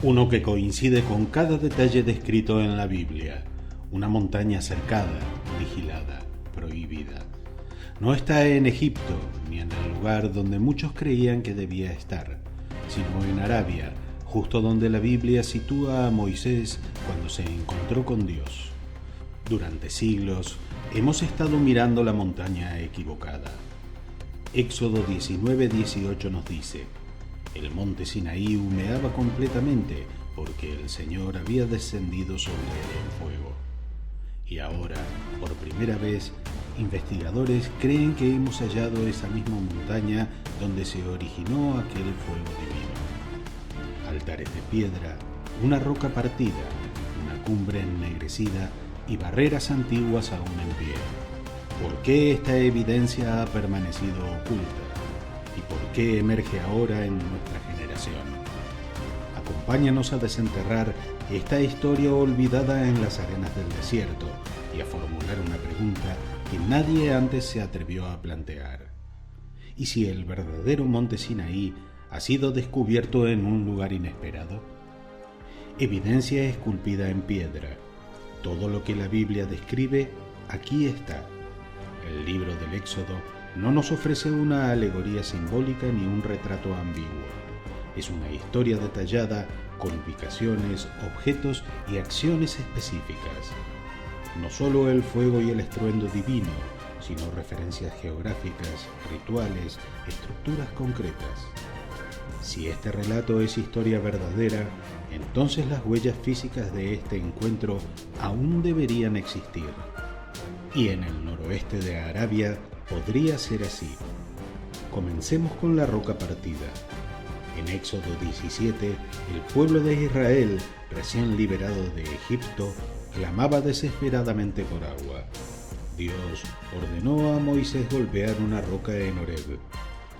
Uno que coincide con cada detalle descrito en la Biblia. Una montaña cercada, vigilada, prohibida. No está en Egipto, ni en el lugar donde muchos creían que debía estar, sino en Arabia, justo donde la Biblia sitúa a Moisés cuando se encontró con Dios. Durante siglos hemos estado mirando la montaña equivocada. Éxodo 19:18 nos dice: el monte Sinaí humeaba completamente porque el Señor había descendido sobre él en fuego. Y ahora, por primera vez, investigadores creen que hemos hallado esa misma montaña donde se originó aquel fuego divino. Altares de piedra, una roca partida, una cumbre ennegrecida y barreras antiguas aún en pie. ¿Por qué esta evidencia ha permanecido oculta? ¿Y por qué emerge ahora en nuestra generación? Acompáñanos a desenterrar esta historia olvidada en las arenas del desierto y a formular una pregunta que nadie antes se atrevió a plantear. ¿Y si el verdadero monte Sinaí ha sido descubierto en un lugar inesperado? Evidencia esculpida en piedra. Todo lo que la Biblia describe, aquí está. El libro del Éxodo no nos ofrece una alegoría simbólica ni un retrato ambiguo. Es una historia detallada con ubicaciones, objetos y acciones específicas. No solo el fuego y el estruendo divino, sino referencias geográficas, rituales, estructuras concretas. Si este relato es historia verdadera, entonces las huellas físicas de este encuentro aún deberían existir. Y en el noroeste de Arabia podría ser así. Comencemos con la roca partida. En Éxodo 17, el pueblo de Israel, recién liberado de Egipto, clamaba desesperadamente por agua. Dios ordenó a Moisés golpear una roca en Horeb.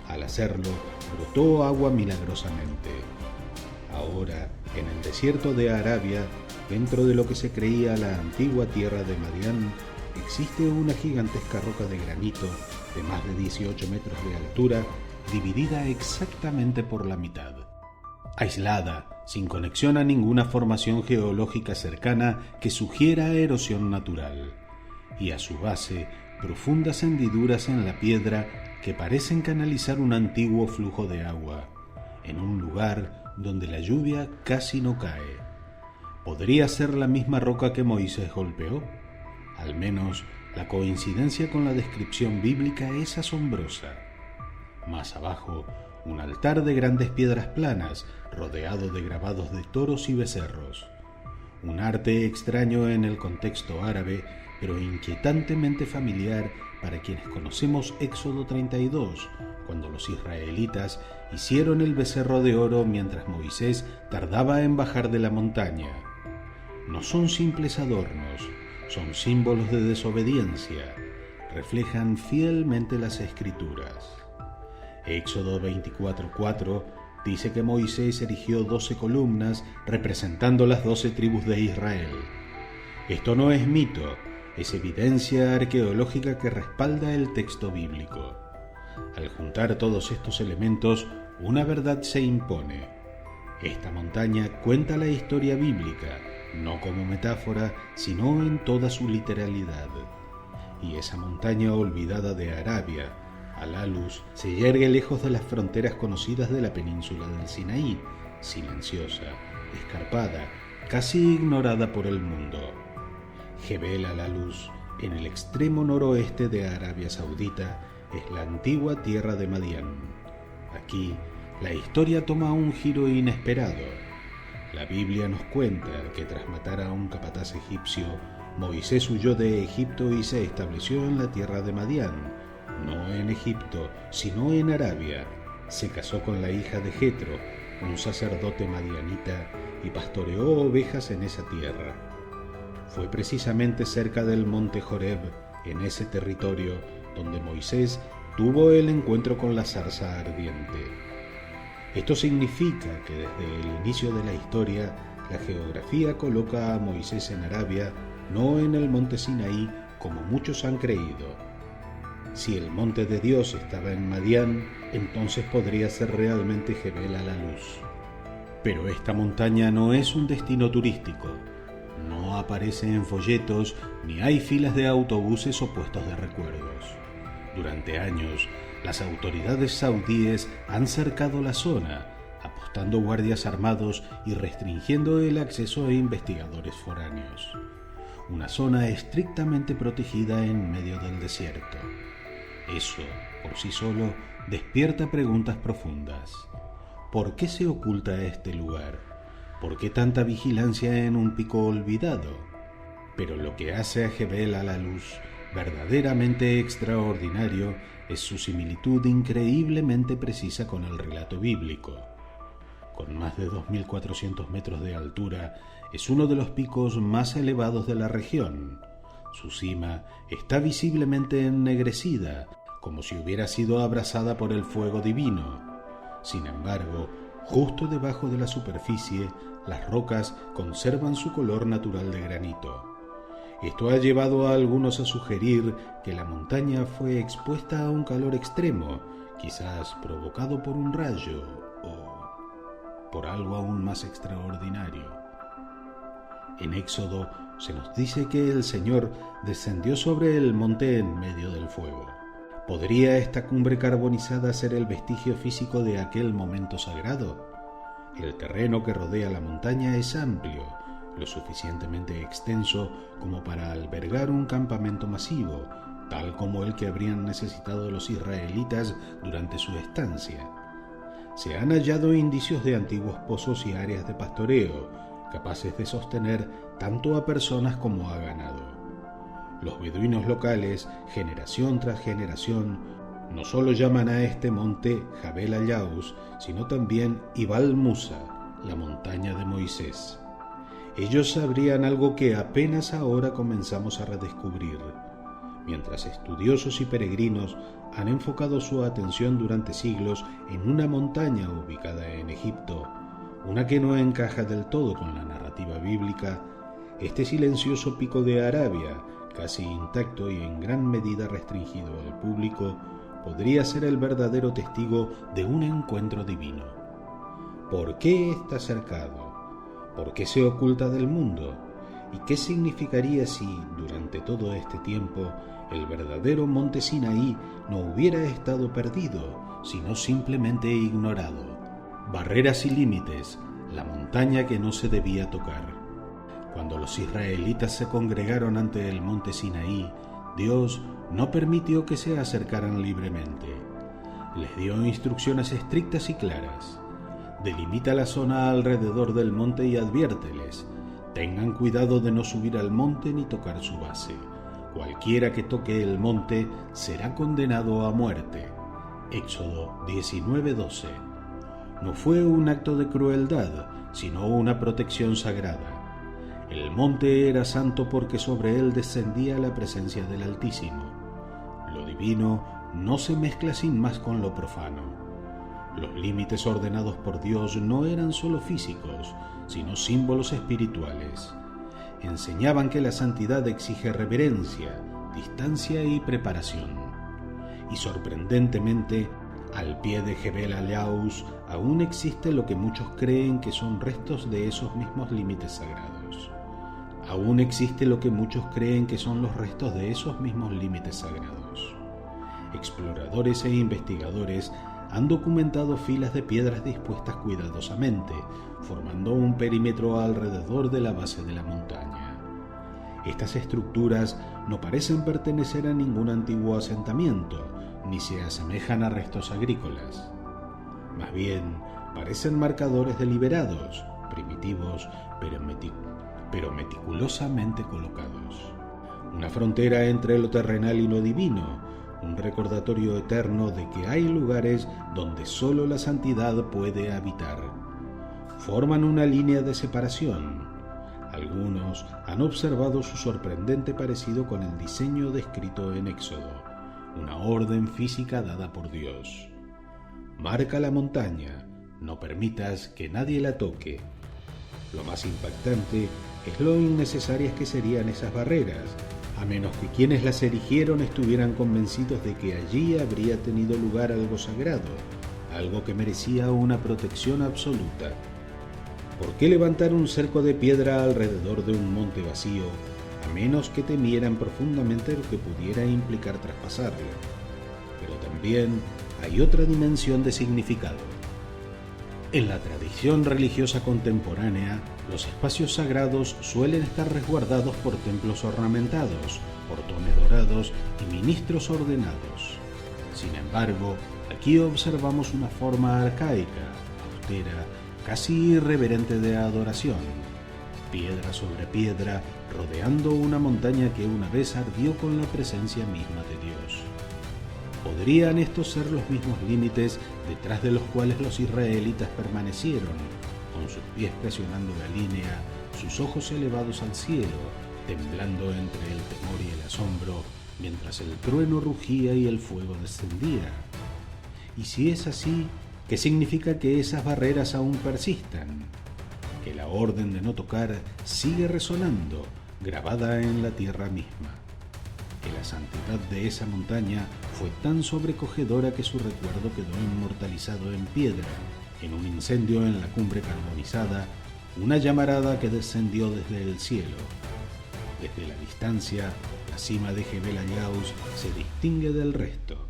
Al hacerlo, brotó agua milagrosamente. Ahora, en el desierto de Arabia, dentro de lo que se creía la antigua tierra de Madián, existe una gigantesca roca de granito de más de 18 metros de altura, dividida exactamente por la mitad. Aislada, sin conexión a ninguna formación geológica cercana que sugiera erosión natural. Y a su base, profundas hendiduras en la piedra que parecen canalizar un antiguo flujo de agua, en un lugar donde la lluvia casi no cae. ¿Podría ser la misma roca que Moisés golpeó? Al menos, la coincidencia con la descripción bíblica es asombrosa. Más abajo, un altar de grandes piedras planas, rodeado de grabados de toros y becerros. Un arte extraño en el contexto árabe, pero inquietantemente familiar para quienes conocemos Éxodo 32, cuando los israelitas hicieron el becerro de oro mientras Moisés tardaba en bajar de la montaña. No son simples adornos, son símbolos de desobediencia, reflejan fielmente las Escrituras. Éxodo 24:4 dice que Moisés erigió 12 columnas representando las 12 tribus de Israel. Esto no es mito, es evidencia arqueológica que respalda el texto bíblico. Al juntar todos estos elementos, una verdad se impone. Esta montaña cuenta la historia bíblica, no como metáfora, sino en toda su literalidad. Y esa montaña olvidada de Arabia, Al-Alus, se yergue lejos de las fronteras conocidas de la península del Sinaí, silenciosa, escarpada, casi ignorada por el mundo. Jebel Al-Alus, en el extremo noroeste de Arabia Saudita, es la antigua tierra de Madián. Aquí, la historia toma un giro inesperado. La Biblia nos cuenta que tras matar a un capataz egipcio, Moisés huyó de Egipto y se estableció en la tierra de Madián, no en Egipto, sino en Arabia. Se casó con la hija de Jetro, un sacerdote madianita, y pastoreó ovejas en esa tierra. Fue precisamente cerca del monte Horeb, en ese territorio, donde Moisés tuvo el encuentro con la zarza ardiente. Esto significa que desde el inicio de la historia, la geografía coloca a Moisés en Arabia, no en el monte Sinaí, como muchos han creído. Si el monte de Dios estaba en Madián, entonces podría ser realmente Jebel Al-Alus. Pero esta montaña no es un destino turístico. No aparece en folletos ni hay filas de autobuses o puestos de recuerdos. Durante años, las autoridades saudíes han cercado la zona, apostando guardias armados y restringiendo el acceso a investigadores foráneos. Una zona estrictamente protegida en medio del desierto. Eso, por sí solo, despierta preguntas profundas. ¿Por qué se oculta este lugar? ¿Por qué tanta vigilancia en un pico olvidado? Pero lo que hace a Jebel al-Lawz verdaderamente extraordinario es su similitud increíblemente precisa con el relato bíblico. Con más de 2.400 metros de altura, es uno de los picos más elevados de la región. Su cima está visiblemente ennegrecida, como si hubiera sido abrasada por el fuego divino. Sin embargo, justo debajo de la superficie, las rocas conservan su color natural de granito. Esto ha llevado a algunos a sugerir que la montaña fue expuesta a un calor extremo, quizás provocado por un rayo o por algo aún más extraordinario. En Éxodo se nos dice que el Señor descendió sobre el monte en medio del fuego. ¿Podría esta cumbre carbonizada ser el vestigio físico de aquel momento sagrado? El terreno que rodea la montaña es amplio, lo suficientemente extenso como para albergar un campamento masivo, tal como el que habrían necesitado los israelitas durante su estancia. Se han hallado indicios de antiguos pozos y áreas de pastoreo, capaces de sostener tanto a personas como a ganado. Los beduinos locales, generación tras generación, no solo llaman a este monte Jebel al-Lawz, sino también Ibal Musa, la montaña de Moisés. Ellos sabrían algo que apenas ahora comenzamos a redescubrir, mientras estudiosos y peregrinos han enfocado su atención durante siglos en una montaña ubicada en Egipto, una que no encaja del todo con la narrativa bíblica. Este silencioso pico de Arabia, casi intacto y en gran medida restringido al público, podría ser el verdadero testigo de un encuentro divino. ¿Por qué está cercado? ¿Por qué se oculta del mundo? ¿Y qué significaría si, durante todo este tiempo, el verdadero monte Sinaí no hubiera estado perdido, sino simplemente ignorado? Barreras y límites, la montaña que no se debía tocar. Cuando los israelitas se congregaron ante el monte Sinaí, Dios no permitió que se acercaran libremente. Les dio instrucciones estrictas y claras. Delimita la zona alrededor del monte y adviérteles: tengan cuidado de no subir al monte ni tocar su base. Cualquiera que toque el monte será condenado a muerte. Éxodo 19:12. No fue un acto de crueldad, sino una protección sagrada. El monte era santo porque sobre él descendía la presencia del Altísimo. Lo divino no se mezcla sin más con lo profano. Los límites ordenados por Dios no eran solo físicos, sino símbolos espirituales. Enseñaban que la santidad exige reverencia, distancia y preparación. Y sorprendentemente, al pie de Jebel al-Lawz aún existe lo que muchos creen que son restos de esos mismos límites sagrados. Aún existe lo que muchos creen que son los restos de esos mismos límites sagrados. Exploradores e investigadores han documentado filas de piedras dispuestas cuidadosamente, formando un perímetro alrededor de la base de la montaña. Estas estructuras no parecen pertenecer a ningún antiguo asentamiento, ni se asemejan a restos agrícolas. Más bien, parecen marcadores deliberados, primitivos, pero meticulosamente colocados. Una frontera entre lo terrenal y lo divino, un recordatorio eterno de que hay lugares donde solo la santidad puede habitar. Forman una línea de separación. Algunos han observado su sorprendente parecido con el diseño descrito en Éxodo, una orden física dada por Dios. Marca la montaña, no permitas que nadie la toque. Lo más impactante es lo innecesarias que serían esas barreras, a menos que quienes las erigieron estuvieran convencidos de que allí habría tenido lugar algo sagrado, algo que merecía una protección absoluta. ¿Por qué levantar un cerco de piedra alrededor de un monte vacío, a menos que temieran profundamente lo que pudiera implicar traspasarlo? Pero también hay otra dimensión de significado. En la tradición religiosa contemporánea, los espacios sagrados suelen estar resguardados por templos ornamentados, portones dorados y ministros ordenados. Sin embargo, aquí observamos una forma arcaica, austera, casi irreverente de adoración. Piedra sobre piedra, rodeando una montaña que una vez ardió con la presencia misma de Dios. ¿Podrían estos ser los mismos límites detrás de los cuales los israelitas permanecieron, con sus pies presionando la línea, sus ojos elevados al cielo, temblando entre el temor y el asombro, mientras el trueno rugía y el fuego descendía? Y si es así, ¿qué significa que esas barreras aún persistan? Que la orden de no tocar sigue resonando, grabada en la tierra misma. Que la santidad de esa montaña fue tan sobrecogedora que su recuerdo quedó inmortalizado en piedra, en un incendio en la cumbre carbonizada, una llamarada que descendió desde el cielo. Desde la distancia, la cima de Jebel Ayauz se distingue del resto.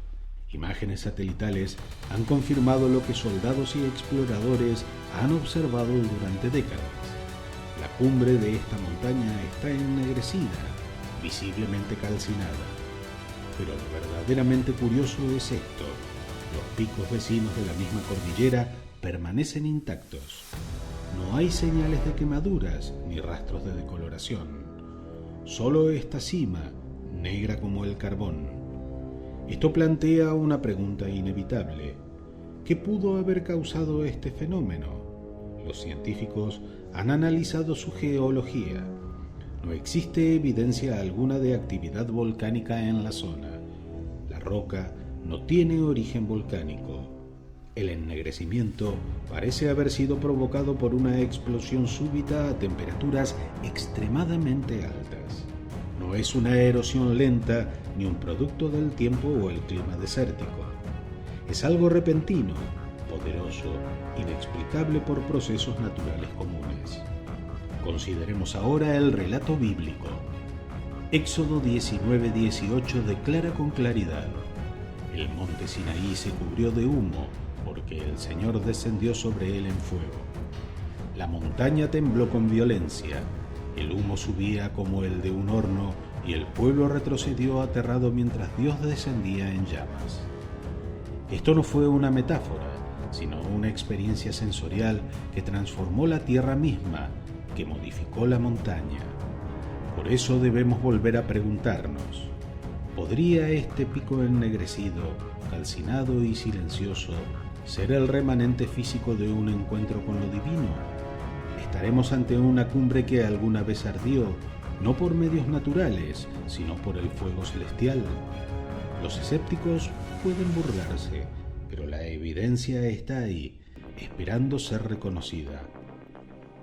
Imágenes satelitales han confirmado lo que soldados y exploradores han observado durante décadas. La cumbre de esta montaña está ennegrecida, visiblemente calcinada. Pero lo verdaderamente curioso es esto: los picos vecinos de la misma cordillera permanecen intactos. No hay señales de quemaduras ni rastros de decoloración. Solo esta cima, negra como el carbón. Esto plantea una pregunta inevitable. ¿Qué pudo haber causado este fenómeno? Los científicos han analizado su geología. No existe evidencia alguna de actividad volcánica en la zona. La roca no tiene origen volcánico. El ennegrecimiento parece haber sido provocado por una explosión súbita a temperaturas extremadamente altas. No es una erosión lenta ni un producto del tiempo o el clima desértico. Es algo repentino, poderoso, inexplicable por procesos naturales comunes. Consideremos ahora el relato bíblico. Éxodo 19:18 declara con claridad: el monte Sinaí se cubrió de humo, porque el Señor descendió sobre él en fuego. La montaña tembló con violencia, el humo subía como el de un horno, y el pueblo retrocedió aterrado mientras Dios descendía en llamas. Esto no fue una metáfora, sino una experiencia sensorial que transformó la tierra misma, que modificó la montaña. Por eso debemos volver a preguntarnos: ¿podría este pico ennegrecido, calcinado y silencioso ser el remanente físico de un encuentro con lo divino? ¿Estaremos ante una cumbre que alguna vez ardió, no por medios naturales, sino por el fuego celestial? Los escépticos pueden burlarse, pero la evidencia está ahí, esperando ser reconocida.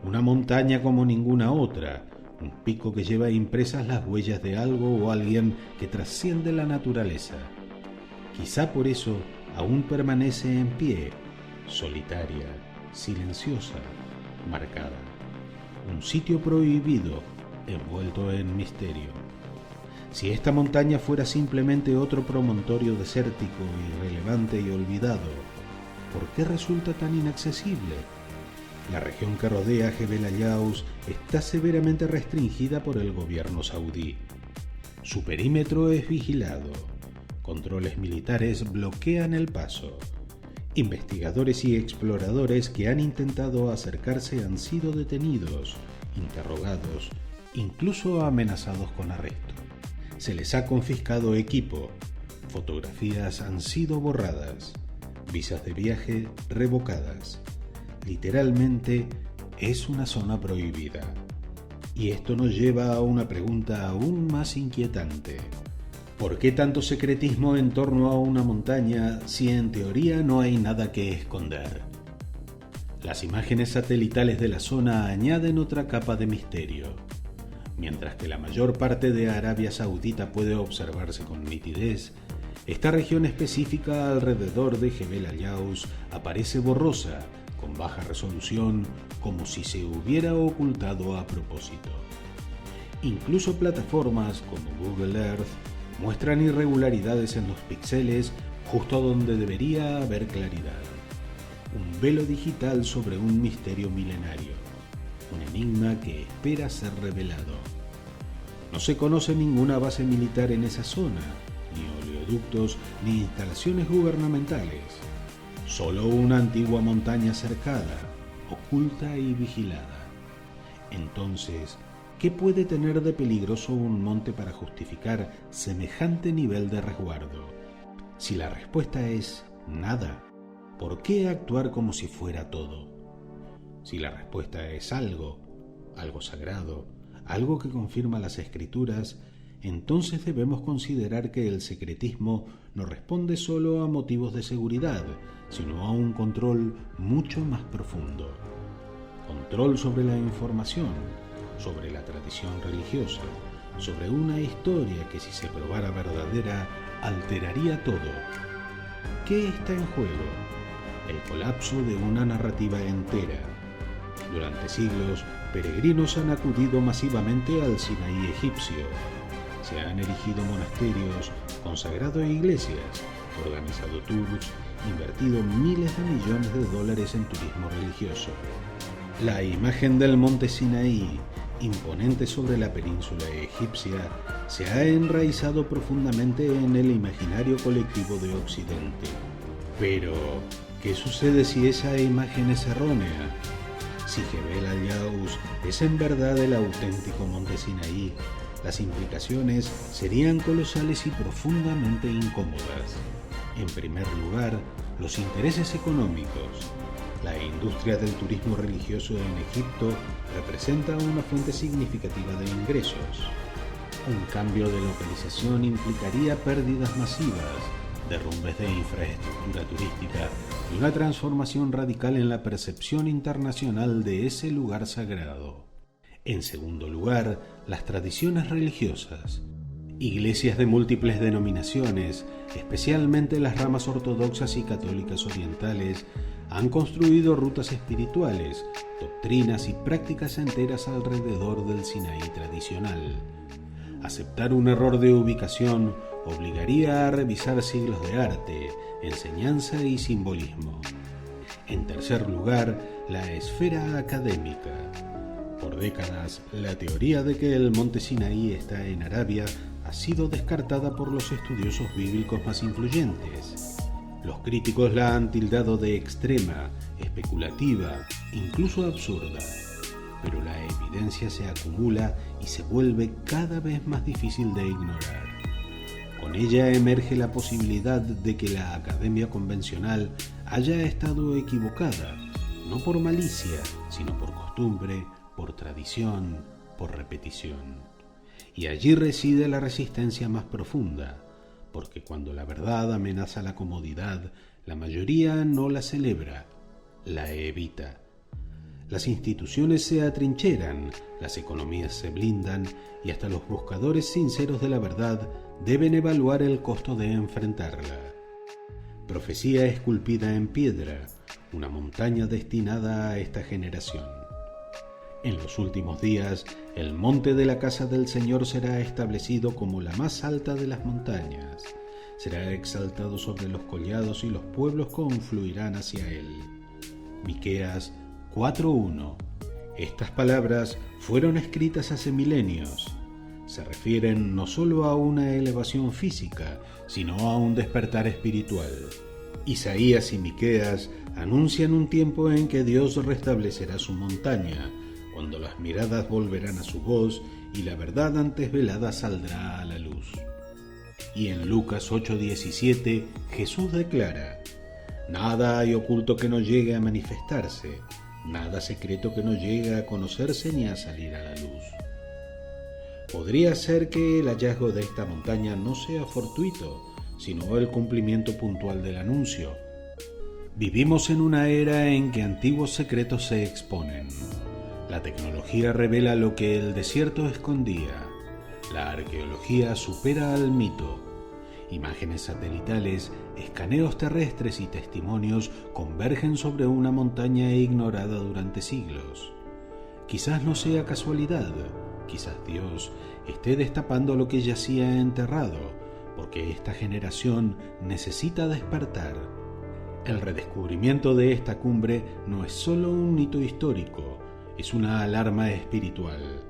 Una montaña como ninguna otra, un pico que lleva impresas las huellas de algo o alguien que trasciende la naturaleza. Quizá por eso aún permanece en pie, solitaria, silenciosa, marcada. Un sitio prohibido, envuelto en misterio. Si esta montaña fuera simplemente otro promontorio desértico, irrelevante y olvidado, ¿por qué resulta tan inaccesible? La región que rodea Jebel Ayauz está severamente restringida por el gobierno saudí. Su perímetro es vigilado. Controles militares bloquean el paso. Investigadores y exploradores que han intentado acercarse han sido detenidos, interrogados, incluso amenazados con arresto. Se les ha confiscado equipo, fotografías han sido borradas, visas de viaje revocadas. Literalmente es una zona prohibida. Y esto nos lleva a una pregunta aún más inquietante. ¿Por qué tanto secretismo en torno a una montaña si en teoría no hay nada que esconder? Las imágenes satelitales de la zona añaden otra capa de misterio. Mientras que la mayor parte de Arabia Saudita puede observarse con nitidez, esta región específica alrededor de Jebel Ayauz aparece borrosa, con baja resolución, como si se hubiera ocultado a propósito. Incluso plataformas como Google Earth muestran irregularidades en los píxeles justo donde debería haber claridad. Un velo digital sobre un misterio milenario, un enigma que espera ser revelado. No se conoce ninguna base militar en esa zona, ni oleoductos, ni instalaciones gubernamentales. Solo una antigua montaña cercada, oculta y vigilada. Entonces, ¿qué puede tener de peligroso un monte para justificar semejante nivel de resguardo? Si la respuesta es nada, ¿por qué actuar como si fuera todo? Si la respuesta es algo sagrado, algo que confirma las Escrituras, entonces debemos considerar que el secretismo no responde solo a motivos de seguridad, sino a un control mucho más profundo. Control sobre la información, sobre la tradición religiosa, sobre una historia que, si se probara verdadera, alteraría todo. ¿Qué está en juego? El colapso de una narrativa entera. Durante siglos, peregrinos han acudido masivamente al Sinaí egipcio. Se han erigido monasterios, consagrado iglesias, organizado tours, invertido miles de millones de dólares en turismo religioso. La imagen del monte Sinaí, imponente sobre la península egipcia, se ha enraizado profundamente en el imaginario colectivo de Occidente. Pero, ¿qué sucede si esa imagen es errónea? Si Jebel al-Yawz es en verdad el auténtico monte Sinaí, las implicaciones serían colosales y profundamente incómodas. En primer lugar, los intereses económicos. La industria del turismo religioso en Egipto representa una fuente significativa de ingresos. Un cambio de localización implicaría pérdidas masivas, derrumbes de infraestructura turística y una transformación radical en la percepción internacional de ese lugar sagrado. En segundo lugar, las tradiciones religiosas. Iglesias de múltiples denominaciones, especialmente las ramas ortodoxas y católicas orientales, han construido rutas espirituales, doctrinas y prácticas enteras alrededor del Sinaí tradicional. Aceptar un error de ubicación obligaría a revisar siglos de arte, enseñanza y simbolismo. En tercer lugar, la esfera académica. Por décadas, la teoría de que el monte Sinaí está en Arabia ha sido descartada por los estudiosos bíblicos más influyentes. Los críticos la han tildado de extrema, especulativa, incluso absurda. Pero la evidencia se acumula y se vuelve cada vez más difícil de ignorar. Con ella emerge la posibilidad de que la academia convencional haya estado equivocada, no por malicia, sino por costumbre, por tradición, por repetición. Y allí reside la resistencia más profunda, porque cuando la verdad amenaza la comodidad, la mayoría no la celebra, la evita. Las instituciones se atrincheran, las economías se blindan y hasta los buscadores sinceros de la verdad deben evaluar el costo de enfrentarla. Profecía esculpida en piedra, una montaña destinada a esta generación. En los últimos días, el monte de la casa del Señor será establecido como la más alta de las montañas. Será exaltado sobre los collados y los pueblos confluirán hacia él. Miqueas 4:1. Estas palabras fueron escritas hace milenios. Se refieren no solo a una elevación física, sino a un despertar espiritual. Isaías y Miqueas anuncian un tiempo en que Dios restablecerá su montaña, cuando las miradas volverán a su voz y la verdad antes velada saldrá a la luz. Y en Lucas 8:17 Jesús declara: nada hay oculto que no llegue a manifestarse, nada secreto que no llegue a conocerse ni a salir a la luz. Podría ser que el hallazgo de esta montaña no sea fortuito, sino el cumplimiento puntual del anuncio. Vivimos en una era en que antiguos secretos se exponen. La tecnología revela lo que el desierto escondía. La arqueología supera al mito. Imágenes satelitales, escaneos terrestres y testimonios convergen sobre una montaña ignorada durante siglos. Quizás no sea casualidad, quizás Dios esté destapando lo que yacía enterrado, porque esta generación necesita despertar. El redescubrimiento de esta cumbre no es solo un hito histórico, es una alarma espiritual.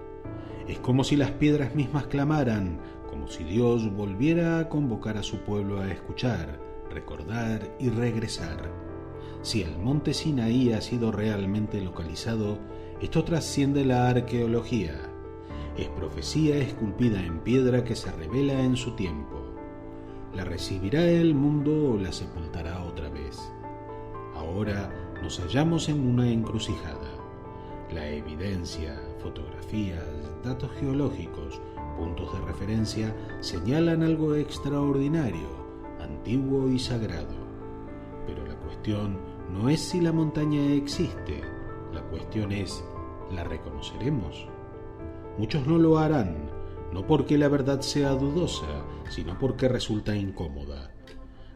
Es como si las piedras mismas clamaran, como si Dios volviera a convocar a su pueblo a escuchar, recordar y regresar. Si el monte Sinaí ha sido realmente localizado, esto trasciende la arqueología. Es profecía esculpida en piedra que se revela en su tiempo. ¿La recibirá el mundo o la sepultará otra vez? Ahora nos hallamos en una encrucijada. La evidencia, fotografías, datos geológicos, puntos de referencia señalan algo extraordinario, antiguo y sagrado. Pero la cuestión no es si la montaña existe, la cuestión es, ¿la reconoceremos? Muchos no lo harán, no porque la verdad sea dudosa, sino porque resulta incómoda.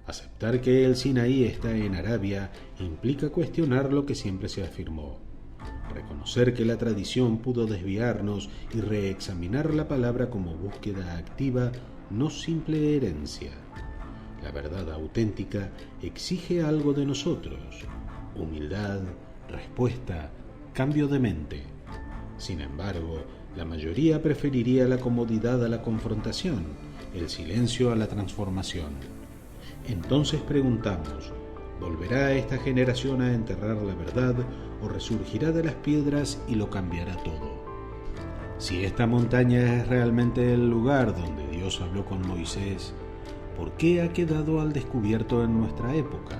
Aceptar que el Sinaí está en Arabia implica cuestionar lo que siempre se afirmó. Reconocer que la tradición pudo desviarnos y reexaminar la palabra como búsqueda activa, no simple herencia. La verdad auténtica exige algo de nosotros: humildad, respuesta, cambio de mente. Sin embargo, la mayoría preferiría la comodidad a la confrontación, el silencio a la transformación. Entonces preguntamos, ¿volverá esta generación a enterrar la verdad o resurgirá de las piedras y lo cambiará todo? Si esta montaña es realmente el lugar donde Dios habló con Moisés, ¿por qué ha quedado al descubierto en nuestra época?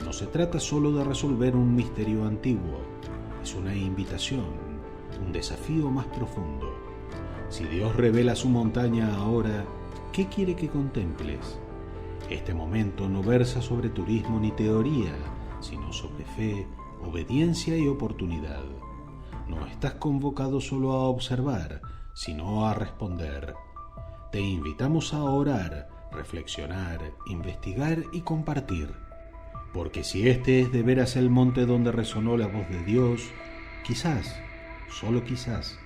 No se trata solo de resolver un misterio antiguo, es una invitación, un desafío más profundo. Si Dios revela su montaña ahora, ¿qué quiere que contemples? Este momento no versa sobre turismo ni teoría, sino sobre fe, obediencia y oportunidad. No estás convocado solo a observar, sino a responder. Te invitamos a orar, reflexionar, investigar y compartir. Porque si este es de veras el monte donde resonó la voz de Dios, quizás, solo quizás,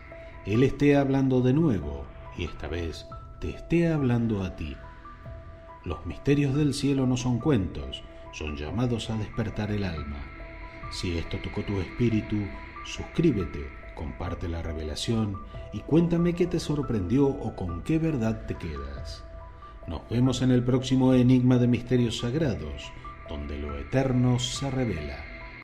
Él esté hablando de nuevo y esta vez te esté hablando a ti. Los misterios del cielo no son cuentos, son llamados a despertar el alma. Si esto tocó tu espíritu, suscríbete, comparte la revelación y cuéntame qué te sorprendió o con qué verdad te quedas. Nos vemos en el próximo Enigma de Misterios Sagrados, donde lo eterno se revela.